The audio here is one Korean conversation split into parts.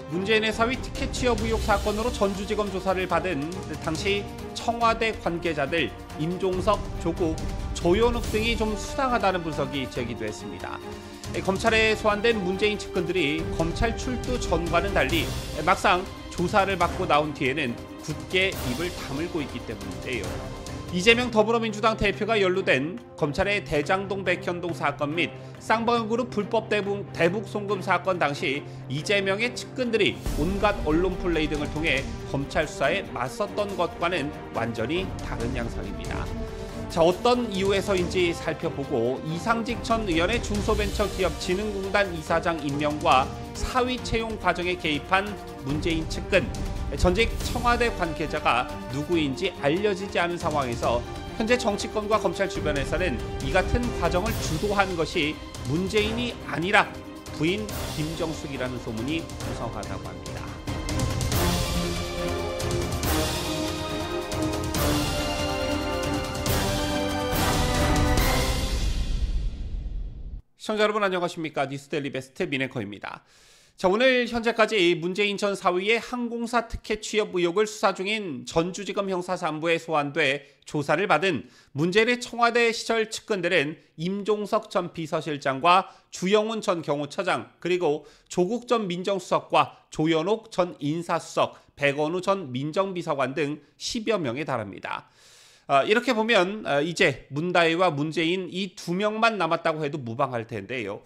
문재인의 사위 티켓 취업 의혹 사건으로 전주지검 조사를 받은 당시 청와대 관계자들 임종석, 조국, 조현욱 등이 좀 수상하다는 분석이 제기됐습니다. 검찰에 소환된 문재인 측근들이 검찰 출두 전과는 달리 막상 조사를 받고 나온 뒤에는 굳게 입을 다물고 있기 때문인데요. 이재명 더불어민주당 대표가 연루된 검찰의 대장동 백현동 사건 및 쌍방울그룹 불법 대북 송금 사건 당시 이재명의 측근들이 온갖 언론 플레이 등을 통해 검찰 수사에 맞섰던 것과는 완전히 다른 양상입니다. 자, 어떤 이유에서인지 살펴보고 이상직 전 의원의 중소벤처기업진흥공단 이사장 임명과 사위 채용 과정에 개입한 문재인 측근, 전직 청와대 관계자가 누구인지 알려지지 않은 상황에서 현재 정치권과 검찰 주변에서는 이 같은 과정을 주도한 것이 문재인이 아니라 부인 김정숙이라는 소문이 무성하다고 합니다. 시청자 여러분 안녕하십니까? 뉴스데일리 베스트 민앵커입니다. 자, 오늘 현재까지 문재인 전 사위의 항공사 티켓 취업 의혹을 수사 중인 전주지검 형사 3부에 소환돼 조사를 받은 문재인의 청와대 시절 측근들은 임종석 전 비서실장과 주영훈 전 경호처장, 그리고 조국 전 민정수석과 조현옥 전 인사수석, 백원우 전 민정비서관 등 10여 명에 달합니다. 이렇게 보면 이제 문다혜와 문재인 이 두 명만 남았다고 해도 무방할 텐데요.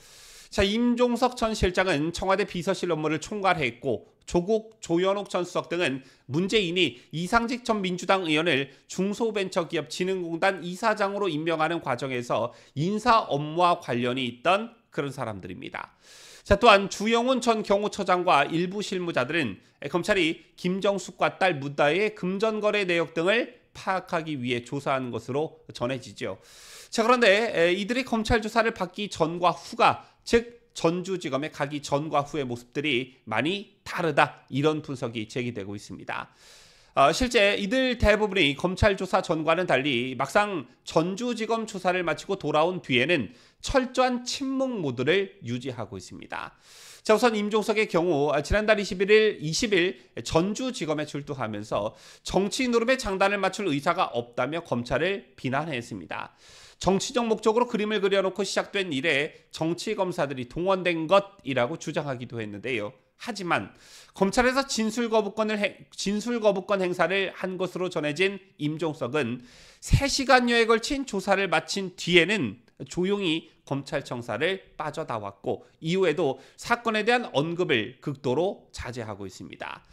자, 임종석 전 실장은 청와대 비서실 업무를 총괄했고 조국, 조현옥 전 수석 등은 문재인이 이상직 전 민주당 의원을 중소벤처기업진흥공단 이사장으로 임명하는 과정에서 인사 업무와 관련이 있던 그런 사람들입니다. 자, 또한 주영훈 전 경호처장과 일부 실무자들은 검찰이 김정숙과 딸 문다혜의 금전거래 내역 등을 파악하기 위해 조사한 것으로 전해지죠. 자, 그런데 이들이 검찰 조사를 받기 전과 후가, 즉 전주지검에 가기 전과 후의 모습들이 많이 다르다, 이런 분석이 제기되고 있습니다. 실제 이들 대부분이 검찰 조사 전과는 달리 막상 전주지검 조사를 마치고 돌아온 뒤에는 철저한 침묵 모드를 유지하고 있습니다. 자, 우선 임종석의 경우 지난달 20일 전주지검에 출두하면서 정치 노름에 장단을 맞출 의사가 없다며 검찰을 비난했습니다. 정치적 목적으로 그림을 그려놓고 시작된 일에 정치검사들이 동원된 것이라고 주장하기도 했는데요. 하지만 검찰에서 진술 거부권 행사를 한 것으로 전해진 임종석은 3시간여에 걸친 조사를 마친 뒤에는 조용히 검찰청사를 빠져나왔고 이후에도 사건에 대한 언급을 극도로 자제하고 있습니다.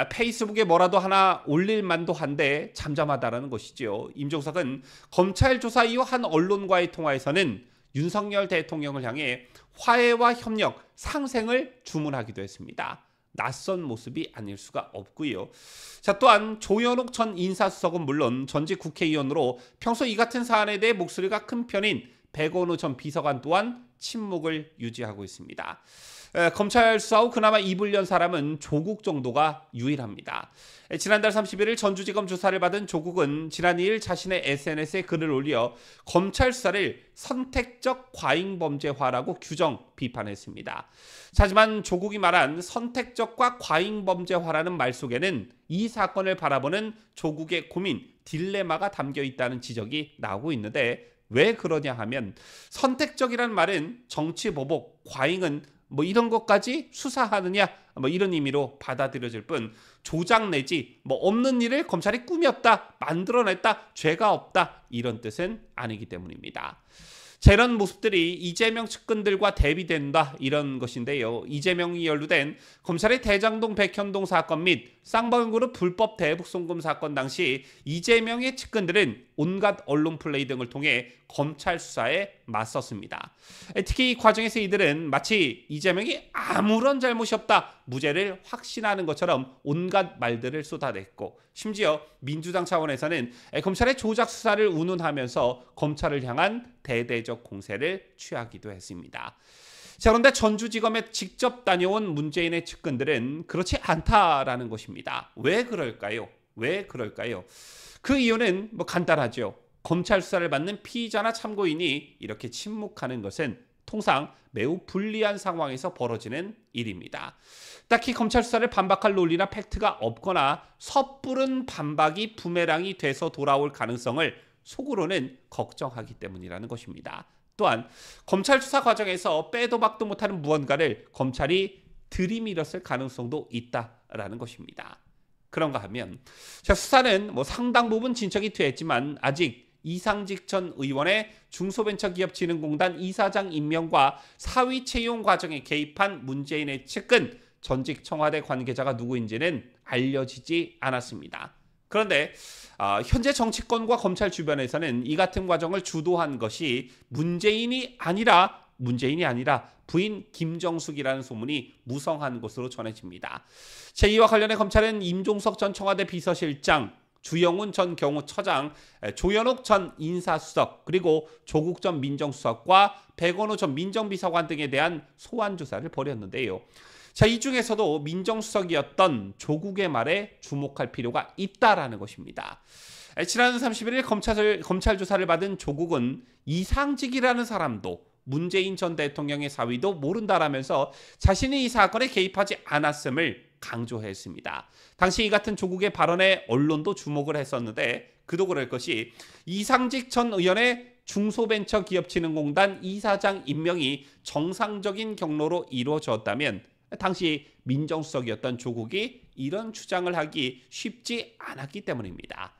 페이스북에 뭐라도 하나 올릴 만도 한데 잠잠하다라는 것이죠. 임종석은 검찰 조사 이후 한 언론과의 통화에서는 윤석열 대통령을 향해 화해와 협력, 상생을 주문하기도 했습니다. 낯선 모습이 아닐 수가 없고요. 자, 또한 조현옥 전 인사수석은 물론 전직 국회의원으로 평소 이 같은 사안에 대해 목소리가 큰 편인 백원우 전 비서관 또한 침묵을 유지하고 있습니다. 검찰 수사 후 그나마 입을 연 사람은 조국 정도가 유일합니다. 지난달 31일 전주지검 조사를 받은 조국은 지난 2일 자신의 SNS에 글을 올려 검찰 수사를 선택적 과잉범죄화라고 규정 비판했습니다. 하지만 조국이 말한 선택적과 과잉범죄화라는 말 속에는 이 사건을 바라보는 조국의 고민, 딜레마가 담겨 있다는 지적이 나오고 있는데 왜 그러냐 하면 선택적이라는 말은 정치보복, 과잉은 뭐 이런 것까지 수사하느냐 뭐 이런 의미로 받아들여질 뿐 조작 내지 뭐 없는 일을 검찰이 꾸몄다, 만들어냈다, 죄가 없다 이런 뜻은 아니기 때문입니다. 자, 이런 모습들이 이재명 측근들과 대비된다 이런 것인데요. 이재명이 연루된 검찰의 대장동 백현동 사건 및 쌍방울그룹 불법 대북 송금 사건 당시 이재명의 측근들은 온갖 언론 플레이 등을 통해 검찰 수사에 맞섰습니다. 특히 이 과정에서 이들은 마치 이재명이 아무런 잘못이 없다, 무죄를 확신하는 것처럼 온갖 말들을 쏟아냈고 심지어 민주당 차원에서는 검찰의 조작 수사를 운운하면서 검찰을 향한 대대적 공세를 취하기도 했습니다. 자, 그런데 전주지검에 직접 다녀온 문재인의 측근들은 그렇지 않다라는 것입니다. 왜 그럴까요? 그 이유는 뭐 간단하죠. 검찰 수사를 받는 피의자나 참고인이 이렇게 침묵하는 것은 통상 매우 불리한 상황에서 벌어지는 일입니다. 딱히 검찰 수사를 반박할 논리나 팩트가 없거나 섣부른 반박이 부메랑이 돼서 돌아올 가능성을 속으로는 걱정하기 때문이라는 것입니다. 또한 검찰 수사 과정에서 빼도 박도 못하는 무언가를 검찰이 들이밀었을 가능성도 있다라는 것입니다. 그런가 하면 수사는 상당 부분 진척이 되었지만 아직 이상직 전 의원의 중소벤처기업진흥공단 이사장 임명과 사위 채용 과정에 개입한 문재인의 측근 전직 청와대 관계자가 누구인지는 알려지지 않았습니다. 그런데 현재 정치권과 검찰 주변에서는 이 같은 과정을 주도한 것이 문재인이 아니라 부인 김정숙이라는 소문이 무성한 것으로 전해집니다. 제2와 관련해 검찰은 임종석 전 청와대 비서실장, 주영훈 전 경호처장, 조현옥 전 인사수석, 그리고 조국 전 민정수석과 백원호 전 민정비서관 등에 대한 소환 조사를 벌였는데요. 이 중에서도 민정수석이었던 조국의 말에 주목할 필요가 있다라는 것입니다. 지난 31일 검찰 조사를 받은 조국은 이상직이라는 사람도 문재인 전 대통령의 사위도 모른다라면서 자신이 이 사건에 개입하지 않았음을 강조했습니다. 당시 이 같은 조국의 발언에 언론도 주목을 했었는데 그도 그럴 것이 이상직 전 의원의 중소벤처기업진흥공단 이사장 임명이 정상적인 경로로 이루어졌다면 당시 민정수석이었던 조국이 이런 주장을 하기 쉽지 않았기 때문입니다.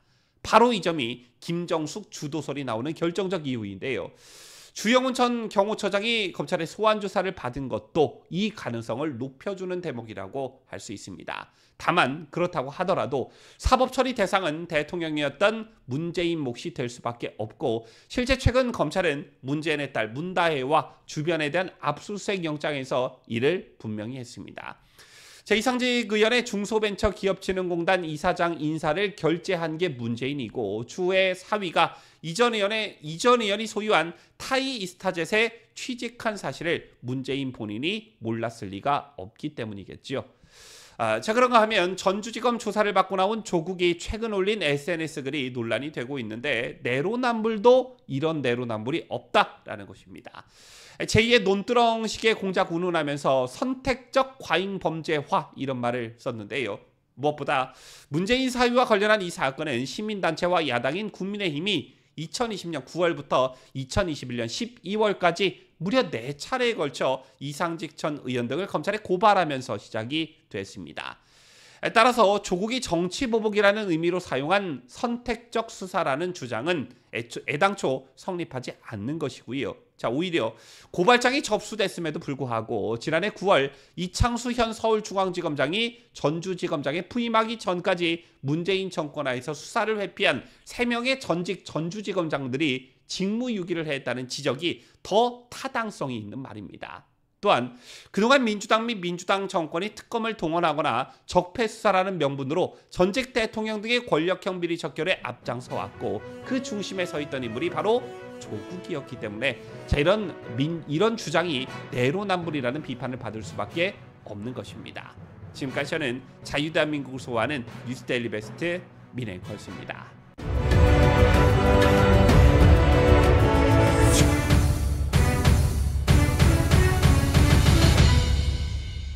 바로 이 점이 김정숙 주도설이 나오는 결정적 이유인데요. 주영훈 전 경호처장이 검찰의 소환 조사를 받은 것도 이 가능성을 높여주는 대목이라고 할 수 있습니다. 다만 그렇다고 하더라도 사법 처리 대상은 대통령이었던 문재인 몫이 될 수밖에 없고 실제 최근 검찰은 문재인의 딸 문다혜와 주변에 대한 압수수색 영장에서 이를 분명히 했습니다. 이상직 의원의 중소벤처기업진흥공단 이사장 인사를 결재한 게 문재인이고 추후에 사위가 이전 의원이 소유한 타이이스타젯에 취직한 사실을 문재인 본인이 몰랐을 리가 없기 때문이겠죠. 그런가 하면 전주지검 조사를 받고 나온 조국이 최근 올린 SNS 글이 논란이 되고 있는데 내로남불도 이런 내로남불이 없다라는 것입니다. 제2의 논두렁식의 공작 운운하면서 선택적 과잉범죄화 이런 말을 썼는데요. 무엇보다 문재인 사위와 관련한 이 사건은 시민단체와 야당인 국민의힘이 2020년 9월부터 2021년 12월까지 무려 4차례에 걸쳐 이상직 전 의원 등을 검찰에 고발하면서 시작이 됐습니다. 따라서 조국이 정치보복이라는 의미로 사용한 선택적 수사라는 주장은 애당초 성립하지 않는 것이고요. 오히려 고발장이 접수됐음에도 불구하고 지난해 9월 이창수 현 서울중앙지검장이 전주지검장에 부임하기 전까지 문재인 정권 하에서 수사를 회피한 3명의 전직 전주지검장들이 직무유기를 했다는 지적이 더 타당성이 있는 말입니다. 또한 그동안 민주당 및 민주당 정권이 특검을 동원하거나 적폐수사라는 명분으로 전직 대통령 등의 권력형 비리 적결에 앞장서 왔고 그 중심에 서 있던 인물이 바로 조국이었기 때문에 이런 주장이 내로남불이라는 비판을 받을 수밖에 없는 것입니다. 지금까지 저는 자유대한민국을 소화하는 뉴스데일리 베스트 민앵커였습니다.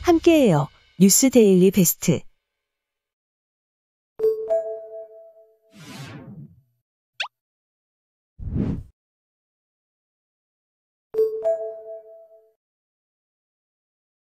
함께해요. 뉴스데일리 베스트.